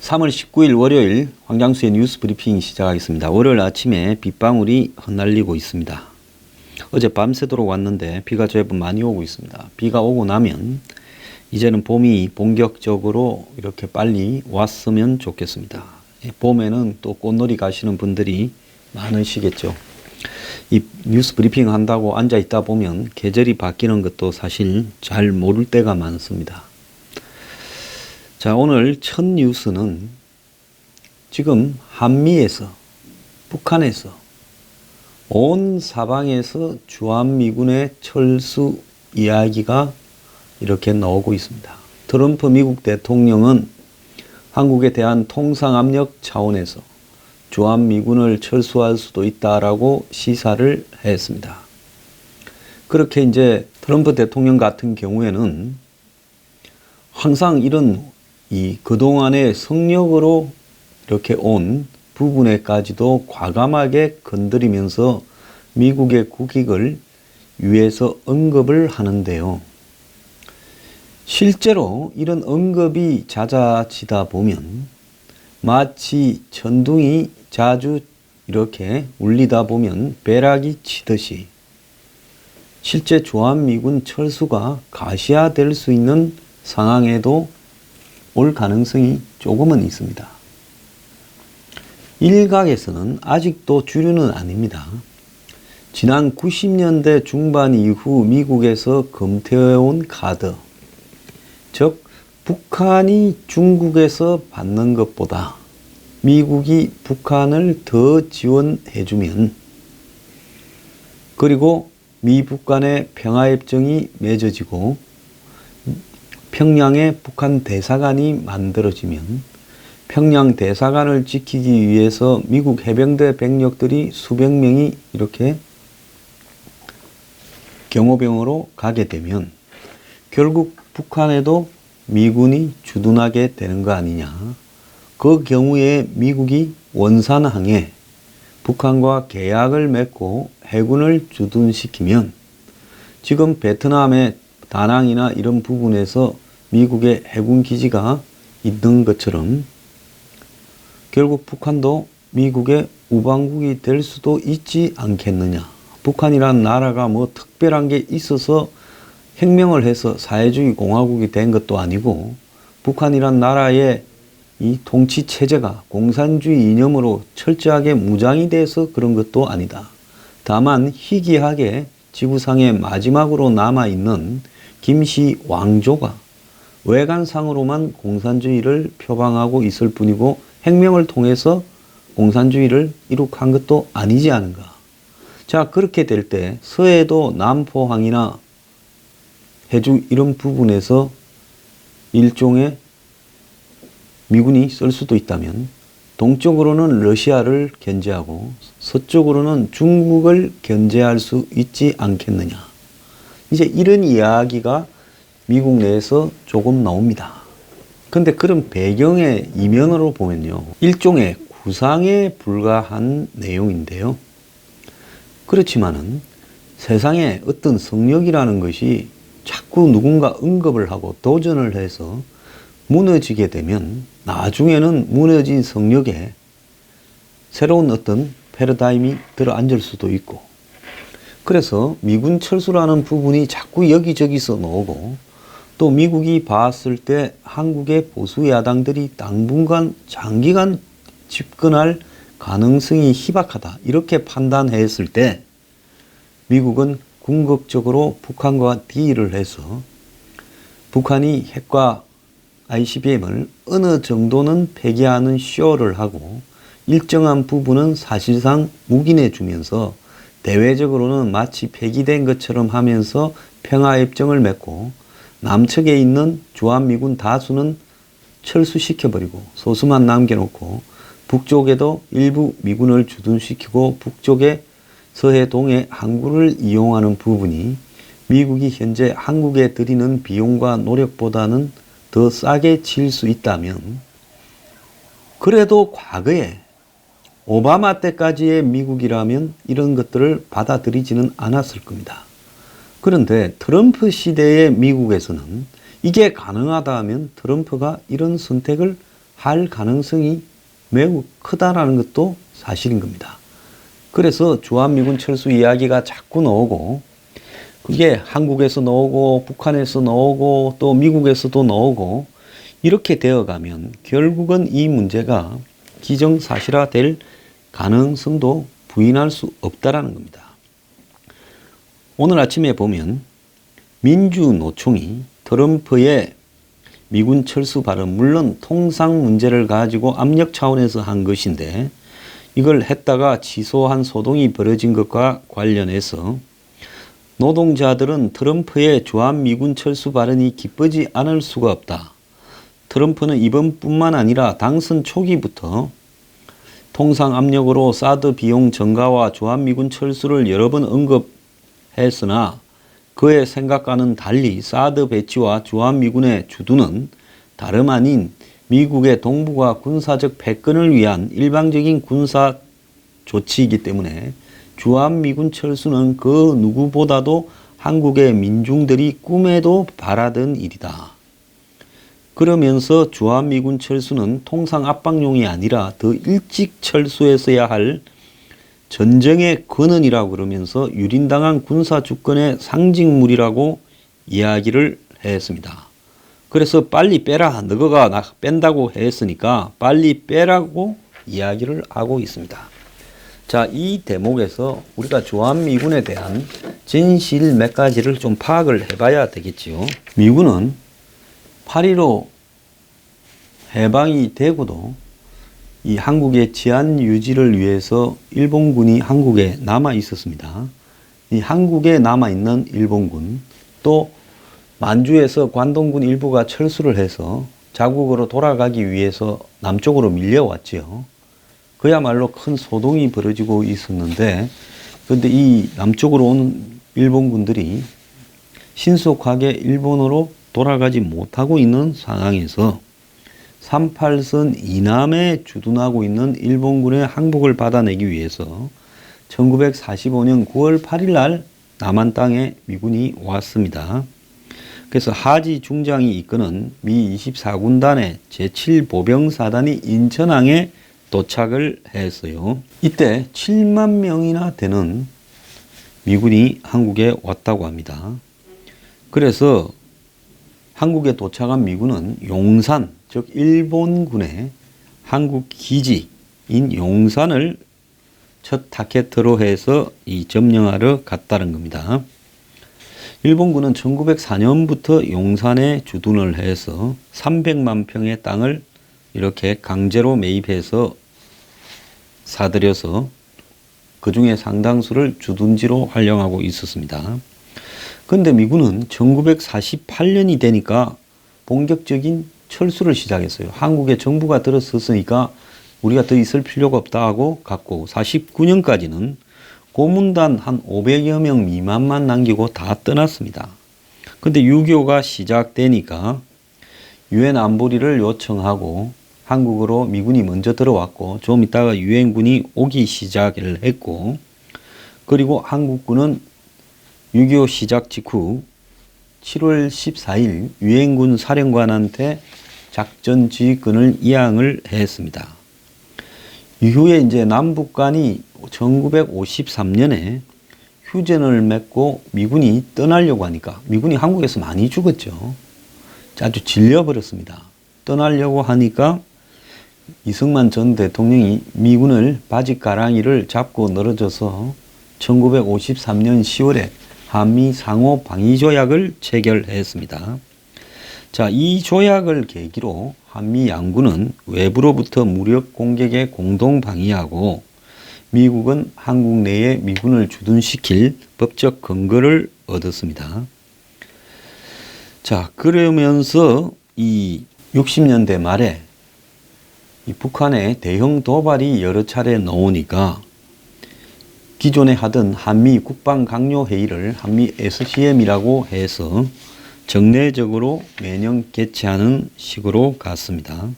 3월 19일 월요일 황장수의 뉴스 브리핑 시작하겠습니다. 월요일 아침에 빗방울이 흩날리고 있습니다. 어제 밤새도록 왔는데 비가 제법 많이 오고 있습니다. 비가 오고 나면 이제는 봄이 본격적으로 이렇게 빨리 왔으면 좋겠습니다. 봄에는 또 꽃놀이 가시는 분들이 많으시겠죠. 이 뉴스 브리핑 한다고 앉아 있다 보면 계절이 바뀌는 것도 사실 잘 모를 때가 많습니다. 자, 오늘 첫 뉴스는 지금 한미에서, 북한에서 온 사방에서 주한미군의 철수 이야기가 이렇게 나오고 있습니다. 트럼프 미국 대통령은 한국에 대한 통상압력 차원에서 주한미군을 철수할 수도 있다라고 시사를 했습니다. 그렇게 이제 트럼프 대통령 같은 경우에는 항상 이런 그동안의 성역으로 이렇게 온 부분에까지도 과감하게 건드리면서 미국의 국익을 위해서 언급을 하는데요. 실제로 이런 언급이 잦아지다 보면 마치 천둥이 자주 이렇게 울리다 보면 벼락이 치듯이 실제 주한미군 철수가 가시화될 수 있는 상황에도 올 가능성이 조금은 있습니다. 일각에서는 아직도 주류는 아닙니다. 지난 90년대 중반 이후 미국에서 검토해온 카드, 즉 북한이 중국에서 받는 것보다 미국이 북한을 더 지원해주면, 그리고 미북 간의 평화협정이 맺어지고 평양에 북한 대사관이 만들어지면 평양 대사관을 지키기 위해서 미국 해병대 병력들이 수백 명이 이렇게 경호병으로 가게 되면 결국 북한에도 미군이 주둔하게 되는 거 아니냐. 그 경우에 미국이 원산항에 북한과 계약을 맺고 해군을 주둔시키면 지금 베트남의 다낭이나 이런 부분에서 미국의 해군 기지가 있는 것처럼 결국 북한도 미국의 우방국이 될 수도 있지 않겠느냐. 북한이라는 나라가 뭐 특별한 게 있어서 혁명을 해서 사회주의 공화국이 된 것도 아니고, 북한이란 나라의 이 통치 체제가 공산주의 이념으로 철저하게 무장이 돼서 그런 것도 아니다. 다만 희귀하게 지구상에 마지막으로 남아있는 김씨 왕조가 외관상으로만 공산주의를 표방하고 있을 뿐이고 혁명을 통해서 공산주의를 이룩한 것도 아니지 않은가. 자, 그렇게 될 때 서해도 남포항이나 해주 이런 부분에서 일종의 미군이 쓸 수도 있다면 동쪽으로는 러시아를 견제하고 서쪽으로는 중국을 견제할 수 있지 않겠느냐. 이제 이런 이야기가 미국 내에서 조금 나옵니다. 근데 그런 배경의 이면으로 보면요, 일종의 구상에 불과한 내용인데요. 그렇지만은 세상에 어떤 성역이라는 것이 자꾸 누군가 언급을 하고 도전을 해서 무너지게 되면 나중에는 무너진 성역에 새로운 어떤 패러다임이 들어앉을 수도 있고, 그래서 미군 철수라는 부분이 자꾸 여기저기서 나오고, 또 미국이 봤을 때 한국의 보수 야당들이 당분간 장기간 집권할 가능성이 희박하다 이렇게 판단했을 때 미국은 궁극적으로 북한과 딜을 해서 북한이 핵과 ICBM을 어느 정도는 폐기하는 쇼를 하고 일정한 부분은 사실상 묵인해 주면서 대외적으로는 마치 폐기된 것처럼 하면서 평화협정을 맺고 남측에 있는 주한미군 다수는 철수시켜버리고 소수만 남겨놓고 북쪽에도 일부 미군을 주둔시키고 북쪽에 서해 동해 항구를 이용하는 부분이 미국이 현재 한국에 들이는 비용과 노력보다는 더 싸게 칠 수 있다면, 그래도 과거에 오바마 때까지의 미국이라면 이런 것들을 받아들이지는 않았을 겁니다. 그런데 트럼프 시대의 미국에서는 이게 가능하다 하면 트럼프가 이런 선택을 할 가능성이 매우 크다라는 것도 사실인 겁니다. 그래서 주한미군 철수 이야기가 자꾸 나오고, 그게 한국에서 나오고 북한에서 나오고 또 미국에서도 나오고 이렇게 되어가면 결국은 이 문제가 기정사실화될 가능성도 부인할 수 없다라는 겁니다. 오늘 아침에 보면 민주노총이 트럼프의 미군 철수 발언, 물론 통상 문제를 가지고 압력 차원에서 한 것인데 이걸 했다가 취소한 소동이 벌어진 것과 관련해서 노동자들은 트럼프의 주한미군 철수 발언이 기쁘지 않을 수가 없다. 트럼프는 이번뿐만 아니라 당선 초기부터 통상 압력으로 사드 비용 증가와 주한미군 철수를 여러 번 언급했으나 그의 생각과는 달리 사드 배치와 주한미군의 주둔은 다름 아닌 미국의 동북아 군사적 패권을 위한 일방적인 군사 조치이기 때문에 주한미군 철수는 그 누구보다도 한국의 민중들이 꿈에도 바라던 일이다. 그러면서 주한미군 철수는 통상 압박용이 아니라 더 일찍 철수했어야 할 전쟁의 근원이라고 그러면서 유린당한 군사주권의 상징물이라고 이야기를 했습니다. 그래서 빨리 빼라. 너가 뺀다고 했으니까 빨리 빼라고 이야기를 하고 있습니다. 자, 이 대목에서 우리가 주한미군에 대한 진실 몇 가지를 좀 파악을 해봐야 되겠지요. 미군은 8.15 해방이 되고도 이 한국의 치안 유지를 위해서 일본군이 한국에 남아 있었습니다. 이 한국에 남아 있는 일본군, 또 만주에서 관동군 일부가 철수를 해서 자국으로 돌아가기 위해서 남쪽으로 밀려왔지요. 그야말로 큰 소동이 벌어지고 있었는데, 그런데 이 남쪽으로 오는 일본군들이 신속하게 일본으로 돌아가지 못하고 있는 상황에서 38선 이남에 주둔하고 있는 일본군의 항복을 받아내기 위해서 1945년 9월 8일 날 남한 땅에 미군이 왔습니다. 그래서 하지 중장이 이끄는 미 24군단의 제7보병사단이 인천항에 도착을 했어요. 이때 7만 명이나 되는 미군이 한국에 왔다고 합니다. 그래서 한국에 도착한 미군은 용산, 즉 일본군의 한국 기지인 용산을 첫 타겟으로 해서 이 점령하러 갔다는 겁니다. 일본군은 1904년부터 용산에 주둔을 해서 300만 평의 땅을 이렇게 강제로 매입해서 사들여서 그 중에 상당수를 주둔지로 활용하고 있었습니다. 그런데 미군은 1948년이 되니까 본격적인 철수를 시작했어요. 한국에 정부가 들어섰으니까 우리가 더 있을 필요가 없다 하고 갔고, 49년까지는 고문단 한 500여 명 미만만 남기고 다 떠났습니다. 그런데 6.25가 시작되니까 유엔 안보리를 요청하고 한국으로 미군이 먼저 들어왔고, 좀 있다가 유엔군이 오기 시작을 했고, 그리고 한국군은 6.25 시작 직후 7월 14일 유엔군 사령관한테 작전 지휘권을 이양을 했습니다. 이후에 이제 남북 간이 1953년에 휴전을 맺고 미군이 떠나려고 하니까, 미군이 한국에서 많이 죽었죠. 아주 질려버렸습니다. 떠나려고 하니까 이승만 전 대통령이 미군을 바짓가랑이를 잡고 늘어져서 1953년 10월에 한미 상호 방위 조약을 체결했습니다. 자, 이 조약을 계기로 한미 양국은 외부로부터 무력 공격에 공동 방위하고 미국은 한국 내에 미군을 주둔시킬 법적 근거를 얻었습니다. 자, 그러면서 이 60년대 말에 이 북한의 대형 도발이 여러 차례 나오니까 기존에 하던 한미 국방강요회의를 한미 SCM이라고 해서 정례적으로 매년 개최하는 식으로 갔습니다.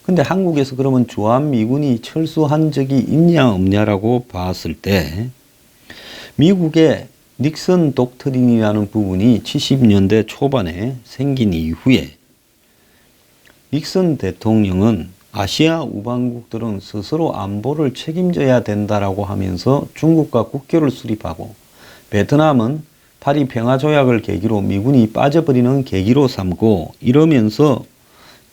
근데 한국에서 그러면 주한미군이 철수한 적이 있냐 없냐라고 봤을 때 미국의 닉슨 독트린이라는 부분이 70년대 초반에 생긴 이후에 닉슨 대통령은 아시아 우방국들은 스스로 안보를 책임져야 된다라고 하면서 중국과 국교를 수립하고, 베트남은 파리 평화조약을 계기로 미군이 빠져버리는 계기로 삼고, 이러면서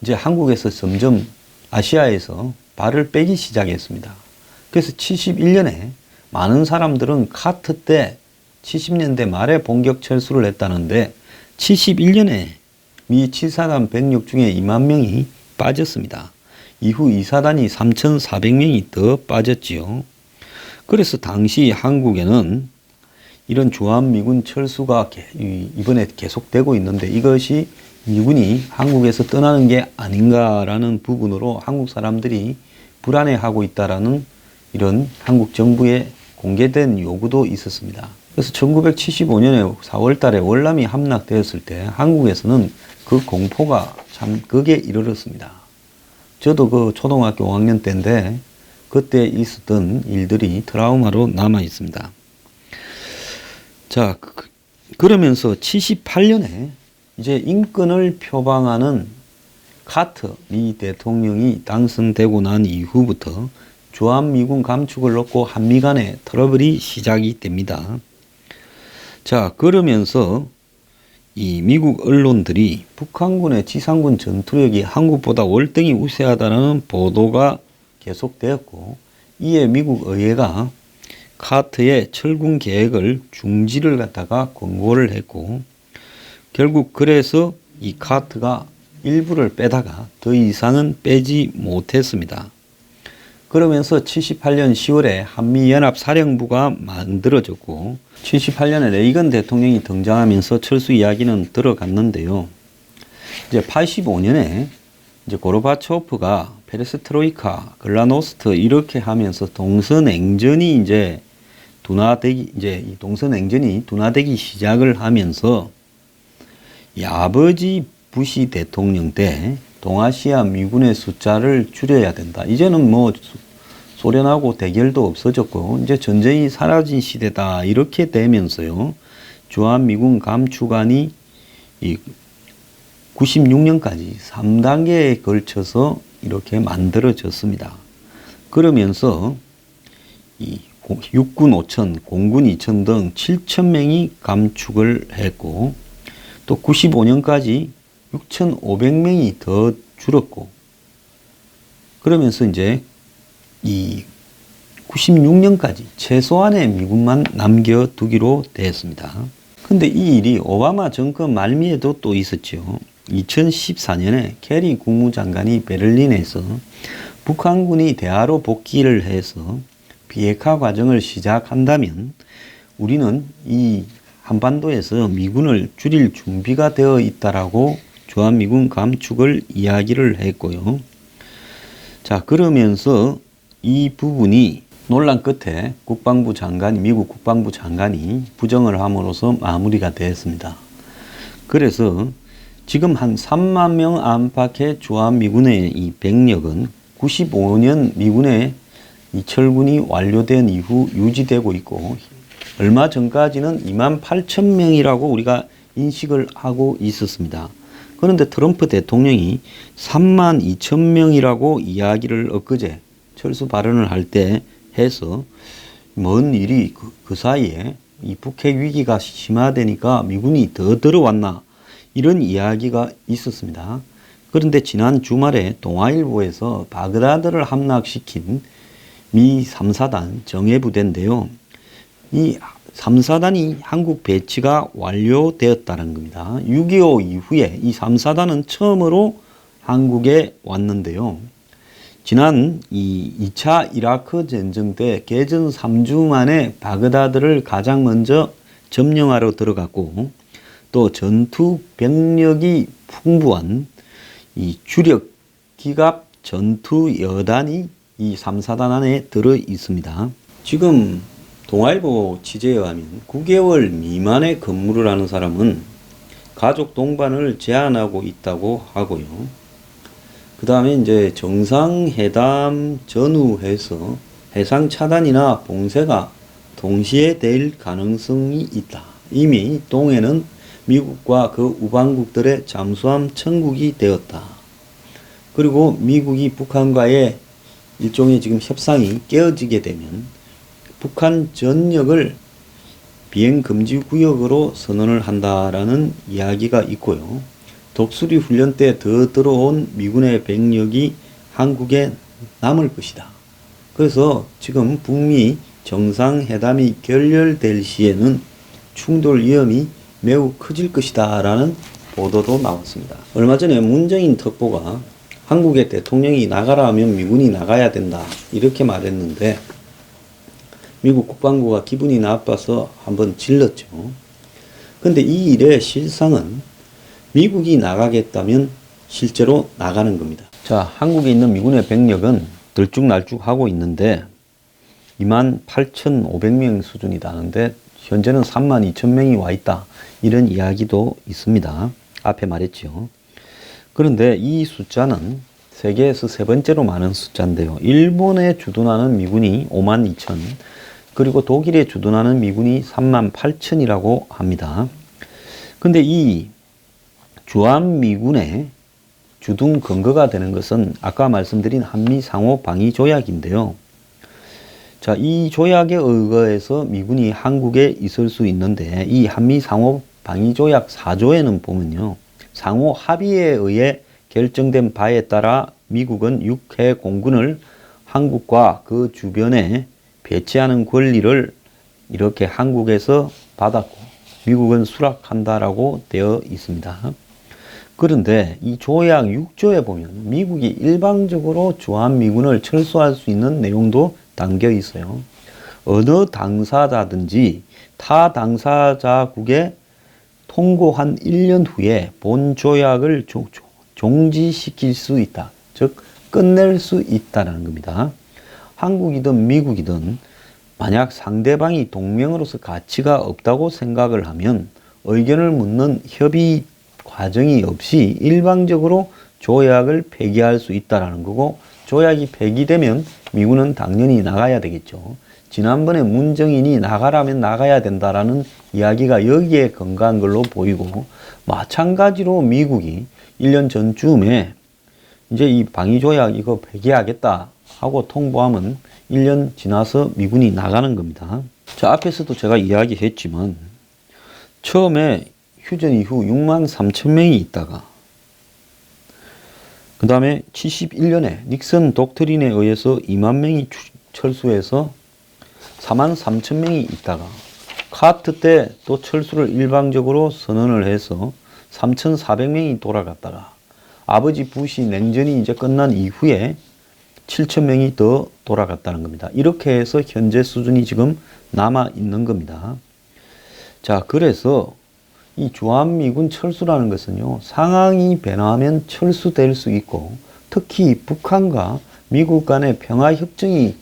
이제 한국에서 점점 아시아에서 발을 빼기 시작했습니다. 그래서 71년에 많은 사람들은 카트 때 70년대 말에 본격 철수를 했다는데, 71년에 미 7사단 106 중에 2만 명이 빠졌습니다. 이후 2사단이 3,400명이 더 빠졌지요. 그래서 당시 한국에는 이런 주한미군 철수가 이번에 계속되고 있는데, 이것이 미군이 한국에서 떠나는 게 아닌가라는 부분으로 한국 사람들이 불안해하고 있다라는 이런 한국 정부의 공개된 요구도 있었습니다. 그래서 1975년에 4월 달에 월남이 함락되었을 때 한국에서는 그 공포가 참 극에 이르렀습니다. 저도 그 초등학교 5학년 때인데 그때 있었던 일들이 트라우마로 남아 있습니다. 자, 그러면서 78년에 이제 인권을 표방하는 카터 미 대통령이 당선되고 난 이후부터 주한미군 감축을 놓고 한미 간의 트러블이 시작이 됩니다. 자, 그러면서 이 미국 언론들이 북한군의 지상군 전투력이 한국보다 월등히 우세하다는 보도가 계속되었고, 이에 미국 의회가 카터의 철군 계획을 중지를 갖다가 권고를 했고, 결국 그래서 이 카터가 일부를 빼다가 더 이상은 빼지 못했습니다. 그러면서 78년 10월에 한미연합사령부가 만들어졌고, 78년에 레이건 대통령이 등장하면서 철수 이야기는 들어갔는데요. 이제 85년에 이제 고르바초프가 페레스트로이카, 글라노스트 이렇게 하면서 동서냉전이 이제 이 동서냉전이 둔화되기 시작을 하면서 이 아버지 부시 대통령 때 동아시아 미군의 숫자를 줄여야 된다. 이제는 뭐 소련하고 대결도 없어졌고 이제 전쟁이 사라진 시대다. 이렇게 되면서요. 주한미군 감축안이 이 96년까지 3단계에 걸쳐서 이렇게 만들어졌습니다. 그러면서 이 육군 5천, 공군 2천 등 7,000명이 감축을 했고, 또 95년까지 6,500명이 더 줄었고, 그러면서 이제 이 96년까지 최소한의 미군만 남겨두기로 되었습니다. 근데 이 일이 오바마 정권 말미에도 또 있었죠. 2014년에 케리 국무장관이 베를린에서 북한군이 대화로 복귀를 해서 비핵화 과정을 시작한다면 우리는 이 한반도에서 미군을 줄일 준비가 되어 있다라고 주한미군 감축을 이야기를 했고요. 자, 그러면서 이 부분이 논란 끝에 미국 국방부 장관이 부정을 함으로써 마무리가 되었습니다. 그래서 지금 한 3만 명 안팎의 주한미군의 이 병력은 95년 미군의 이 철군이 완료된 이후 유지되고 있고, 얼마 전까지는 2만 8천 명이라고 우리가 인식을 하고 있었습니다. 그런데 트럼프 대통령이 3만 2천 명이라고 이야기를 엊그제 철수 발언을 할 때 해서 뭔 일이 그 사이에 이 북핵 위기가 심화되니까 미군이 더 들어왔나 이런 이야기가 있었습니다. 그런데 지난 주말에 동아일보에서 바그다드를 함락시킨 미 3사단 정예부대인데요. 이 3사단이 한국 배치가 완료되었다는 겁니다. 6.25 이후에 이 3사단은 처음으로 한국에 왔는데요. 지난 이 2차 이라크 전쟁 때 개전 3주 만에 바그다드를 가장 먼저 점령하러 들어갔고, 또 전투 병력이 풍부한 이 주력 기갑 전투 여단이 이 3사단 안에 들어 있습니다. 지금 동아일보 취재에 의하면 9개월 미만의 근무를 하는 사람은 가족 동반을 제한하고 있다고 하고요. 그 다음에 이제 정상회담 전후해서 해상 차단이나 봉쇄가 동시에 될 가능성이 있다. 이미 동해는 미국과 그 우방국들의 잠수함 천국이 되었다. 그리고 미국이 북한과의 일종의 지금 협상이 깨어지게 되면 북한 전역을 비행금지 구역으로 선언을 한다라는 이야기가 있고요. 독수리 훈련 때 더 들어온 미군의 병력이 한국에 남을 것이다. 그래서 지금 북미 정상회담이 결렬될 시에는 충돌 위험이 매우 커질 것이다 라는 보도도 나왔습니다. 얼마 전에 문재인 특보가 한국의 대통령이 나가라 하면 미군이 나가야 된다 이렇게 말했는데 미국 국방부가 기분이 나빠서 한번 질렀죠. 근데 이 일의 실상은 미국이 나가겠다면 실제로 나가는 겁니다. 자, 한국에 있는 미군의 병력은 들쭉날쭉하고 있는데 28,500명 수준이다는데 현재는 32,000명이 와 있다. 이런 이야기도 있습니다. 앞에 말했죠. 그런데 이 숫자는 세계에서 세 번째로 많은 숫자인데요. 일본에 주둔하는 미군이 52,000, 그리고 독일에 주둔하는 미군이 38,000이라고 합니다. 근데 이 주한미군의 주둔 근거가 되는 것은 아까 말씀드린 한미 상호 방위 조약인데요. 자, 이 조약에 의거해서 미군이 한국에 있을 수 있는데 이 한미 상호 방위 조약 4조에는 보면요. 상호 합의에 의해 결정된 바에 따라 미국은 육해 공군을 한국과 그 주변에 배치하는 권리를 이렇게 한국에서 받았고 미국은 수락한다라고 되어 있습니다. 그런데 이 조약 6조에 보면 미국이 일방적으로 주한미군을 철수할 수 있는 내용도 담겨 있어요. 어느 당사자든지 타 당사자국에 통고한 1년 후에 본 조약을 종지시킬 수 있다. 즉 끝낼 수 있다는 겁니다. 한국이든 미국이든 만약 상대방이 동맹으로서 가치가 없다고 생각을 하면 의견을 묻는 협의 과정이 없이 일방적으로 조약을 폐기할 수 있다는 거고 조약이 폐기되면 미군은 당연히 나가야 되겠죠. 지난번에 문정인이 나가라면 나가야 된다라는 이야기가 여기에 근거한 걸로 보이고 마찬가지로 미국이 1년 전쯤에 이제 이 방위조약 이거 폐기하겠다 하고 통보하면 1년 지나서 미군이 나가는 겁니다. 자, 앞에서도 제가 이야기했지만 처음에 휴전 이후 63,000명이 있다가 그 다음에 71년에 닉슨 독트린에 의해서 2만 명이 철수해서 43,000명이 있다가 카트 때 또 철수를 일방적으로 선언을 해서 3,400명이 돌아갔다가 아버지 부시 냉전이 이제 끝난 이후에 7,000명이 더 돌아갔다는 겁니다. 이렇게 해서 현재 수준이 지금 남아 있는 겁니다. 자, 그래서 이 주한미군 철수라는 것은요, 상황이 변화하면 철수될 수 있고, 특히 북한과 미국 간의 평화협정이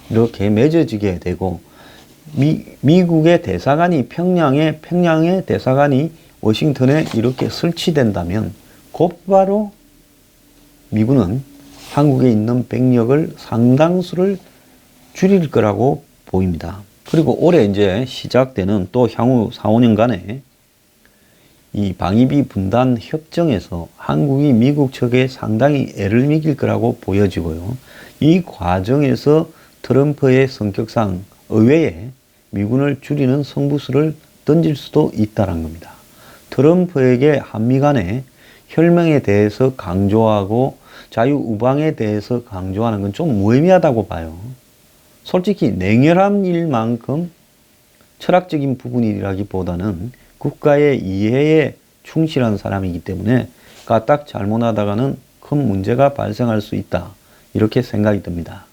이렇게 맺어지게 되고, 미국의 대사관이 평양의 대사관이 워싱턴에 이렇게 설치된다면, 곧바로 미군은 한국에 있는 병력을 상당수를 줄일 거라고 보입니다. 그리고 올해 이제 시작되는 또 향후 4, 5년간의 이 방위비 분담 협정에서 한국이 미국 측에 상당히 애를 먹일 거라고 보여지고요. 이 과정에서 트럼프의 성격상 의외에 미군을 줄이는 승부수를 던질 수도 있다는 겁니다. 트럼프에게 한미 간의 혈맹에 대해서 강조하고 자유우방에 대해서 강조하는 건 좀 무의미하다고 봐요. 솔직히 냉혈한 일만큼 철학적인 부분이라기보다는 국가의 이해에 충실한 사람이기 때문에 까딱 잘못하다가는 큰 문제가 발생할 수 있다. 이렇게 생각이 듭니다.